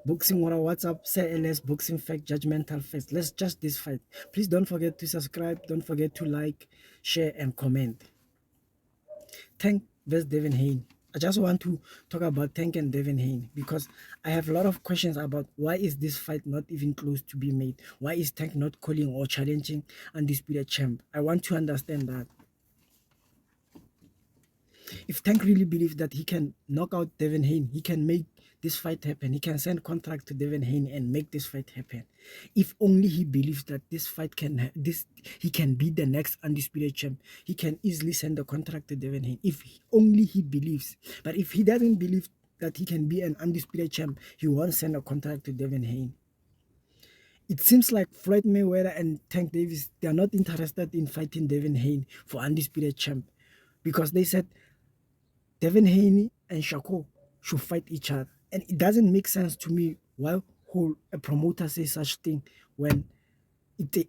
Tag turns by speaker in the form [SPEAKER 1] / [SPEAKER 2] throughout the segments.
[SPEAKER 1] Boxing Water WhatsApp, say LS Boxing Fact, Judgmental Face. Let's judge this fight. Please don't forget to subscribe. Don't forget to like, share, and comment. Tank versus Devin Haney. I just want to talk about Tank and Devin Haney because I have a lot of questions about why is this fight not even close to be made? Why is Tank not calling or challenging undisputed champ? I want to understand that. If Tank really believes that he can knock out Devin Haney, he can make this fight happen. He can send contract to Devin Haney and make this fight happen. If only he believes that this fight can he can be the next undisputed champ, he can easily send a contract to Devin Haney. If only he believes. But if he doesn't believe that he can be an undisputed champ, he won't send a contract to Devin Haney. It seems like Floyd Mayweather and Tank Davis, they are not interested in fighting Devin Haney for undisputed champ because they said Devin Haney and Shakur should fight each other. And it doesn't make sense to me why whole a promoter says such thing when it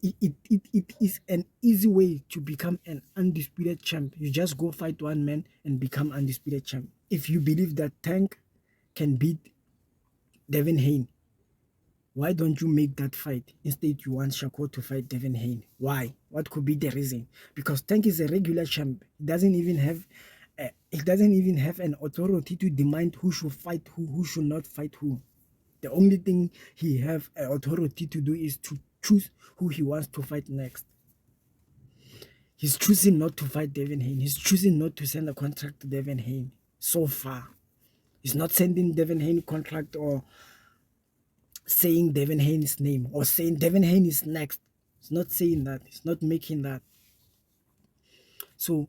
[SPEAKER 1] is an easy way to become an undisputed champ. You just go fight one man and become undisputed champ. If you believe that Tank can beat Devin Haney, why don't you make that fight? Instead, you want Shakur to fight Devin Haney. Why? What could be the reason? Because Tank is a regular champ. He doesn't even have an authority to demand who should fight who should not fight who. The only thing he have an authority to do is to choose who he wants to fight next. He's choosing not to fight Devin Haney. He's choosing not to send a contract to Devin Haney. So far, he's not sending Devin Haney contract or saying Devin Haney's name or saying Devin Haney is next. He's not saying that. He's not making that. So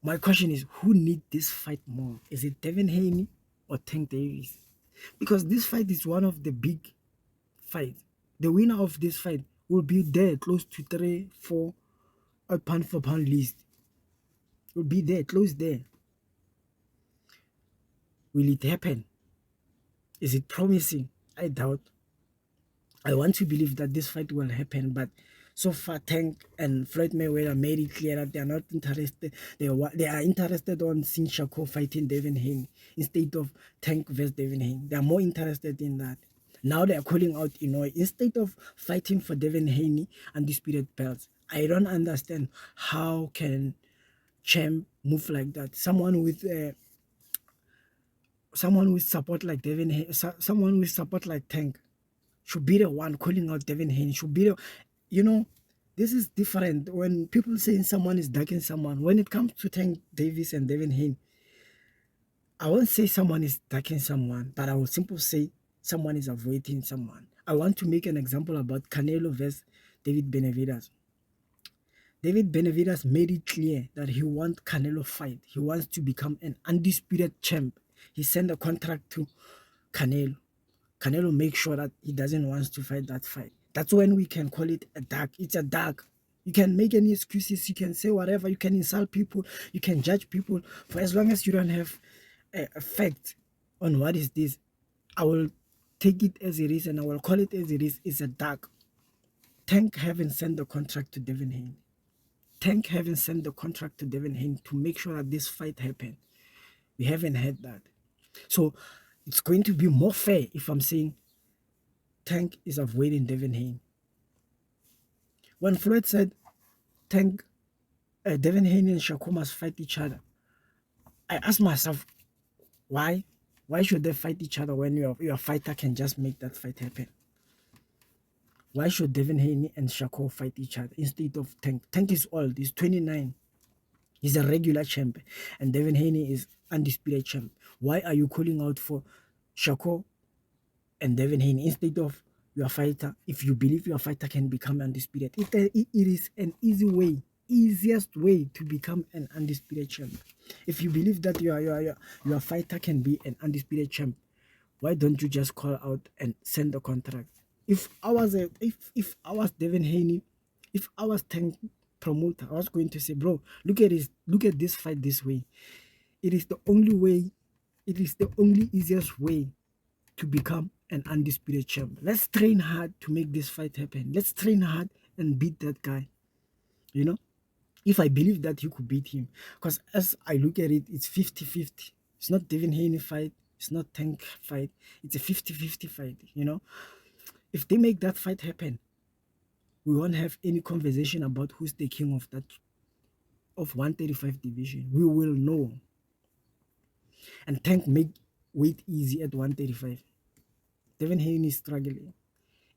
[SPEAKER 1] my question is, who need this fight more? Is it Devin Haney or Tank Davis? Because this fight is one of the big fights. The winner of this fight will be there close to 3, 4 pound for pound list. Will be there, close there. Will it happen? Is it promising? I doubt. I want to believe that this fight will happen, but so far Tank and Floyd Mayweather made it clear that they are not interested. They are interested on seeing Shakur fighting Devin Haney instead of Tank versus Devin Haney. They are more interested in that. Now they are calling out Inoue instead of fighting for Devin Haney undisputed belts. I don't understand how can champ move like that. Someone with support like Devin Haney, someone with support like Tank should be the one calling out Devin Haney. Should be the, you know, this is different when people saying someone is ducking someone. When it comes to Tank Davis and Devin Haney, I won't say someone is ducking someone, but I will simply say someone is avoiding someone. I want to make an example about Canelo versus David Benavidez. David Benavidez made it clear that he wants Canelo fight. He wants to become an undisputed champ. He sent a contract to Canelo. Canelo makes sure that he doesn't want to fight that fight. That's when we can call it a dark. It's a dark. You can make any excuses. You can say whatever. You can insult people. You can judge people. For as long as you don't have a fact on what is this, I will take it as it is and I will call it as it is. It's a dark. Tank haven't sent the contract to Devin Haney. Tank haven't sent the contract to Devin Haney to make sure that this fight happen. We haven't had that. So it's going to be more fair if I'm saying Tank is avoiding Devin Haney. When Floyd said Devin Haney and Shakur must fight each other, I asked myself, why? Why should they fight each other when your fighter can just make that fight happen? Why should Devin Haney and Shakur fight each other instead of Tank? Tank is old. He's 29. He's a regular champ. And Devin Haney is undisputed champ. Why are you calling out for Shakur and Devin Haney instead of your fighter? If you believe your fighter can become undisputed, it is an easiest way to become an undisputed champ. If you believe that your fighter can be an undisputed champ, why don't you just call out and send the contract? If I was Devin Haney, if I was Tank promoter, I was going to say, bro, look at this fight this way. It is the only way, it is the only easiest way to become an undisputed champ. Let's train hard to make this fight happen. Let's train hard and beat that guy. You know, if I believe that you could beat him, because as I look at it, it's 50-50. It's not Devin Haney fight. It's not Tank fight. It's a 50-50 fight, you know. If they make that fight happen, we won't have any conversation about who's the king of that of 135 division. We will know. And Tank make weight easy at 135. Devin Haney is struggling.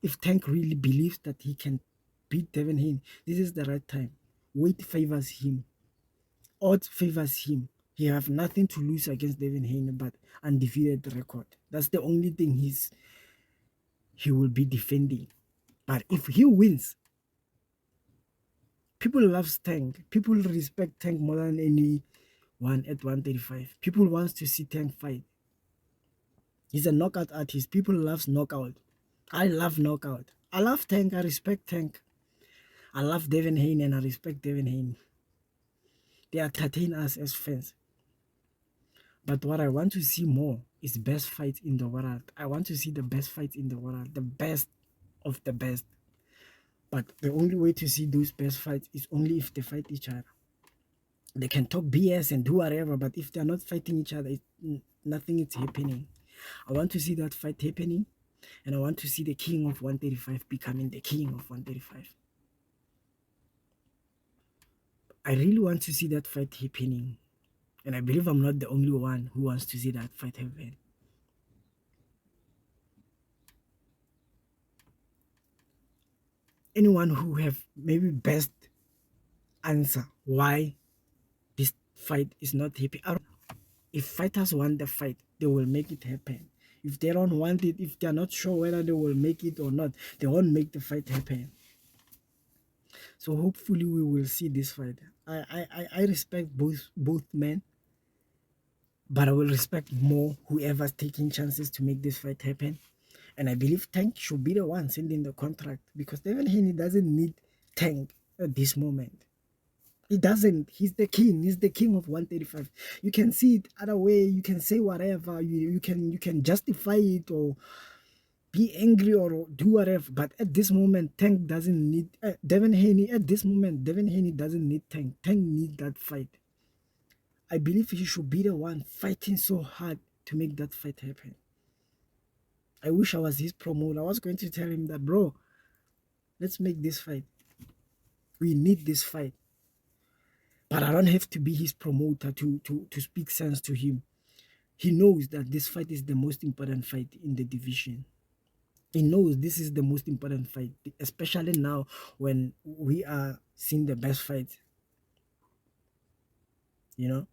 [SPEAKER 1] If Tank really believes that he can beat Devin Haney, this is the right time. Weight favors him. Odds favors him. He have nothing to lose against Devin Haney but undefeated record. That's the only thing he will be defending. But if he wins, people love Tank. People respect Tank more than anyone at 135. People wants to see Tank fight. He's a knockout artist. People loves knockout. I love knockout. I love Tank. I respect Tank. I love Devin Haney and I respect Devin Haney. They entertain us as fans. But what I want to see more is best fights in the world. I want to see the best fights in the world. The best of the best. But the only way to see those best fights is only if they fight each other. They can talk BS and do whatever, but if they're not fighting each other, nothing is happening. I want to see that fight happening, and I want to see the king of 135 becoming the king of 135. I really want to see that fight happening, and I believe I'm not the only one who wants to see that fight happen. Anyone who have maybe best answer why this fight is not happy. If fighters want the fight, they will make it happen. If they don't want it, if they're not sure whether they will make it or not, they won't make the fight happen. So hopefully we will see this fight. I respect both men, but I will respect more whoever's taking chances to make this fight happen. And I believe Tank should be the one sending the contract because Devin Haney doesn't need Tank at this moment. He doesn't. He's the king. He's the king of 135. You can see it other way. You can say whatever. You can justify it or be angry or do whatever. But at this moment, Tank doesn't need Devin Haney. At this moment, Devin Haney doesn't need Tank. Tank needs that fight. I believe he should be the one fighting so hard to make that fight happen. I wish I was his promoter. I was going to tell him that, bro, let's make this fight. We need this fight. But I don't have to be his promoter to speak sense to him. He knows that this fight is the most important fight in the division. He knows this is the most important fight, especially now when we are seeing the best fight. You know?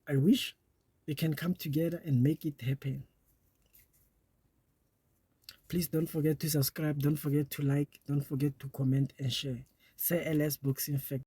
[SPEAKER 1] I wish we can come together and make it happen. Please don't forget to subscribe, don't forget to like, don't forget to comment and share. Say LS Boxing Fact.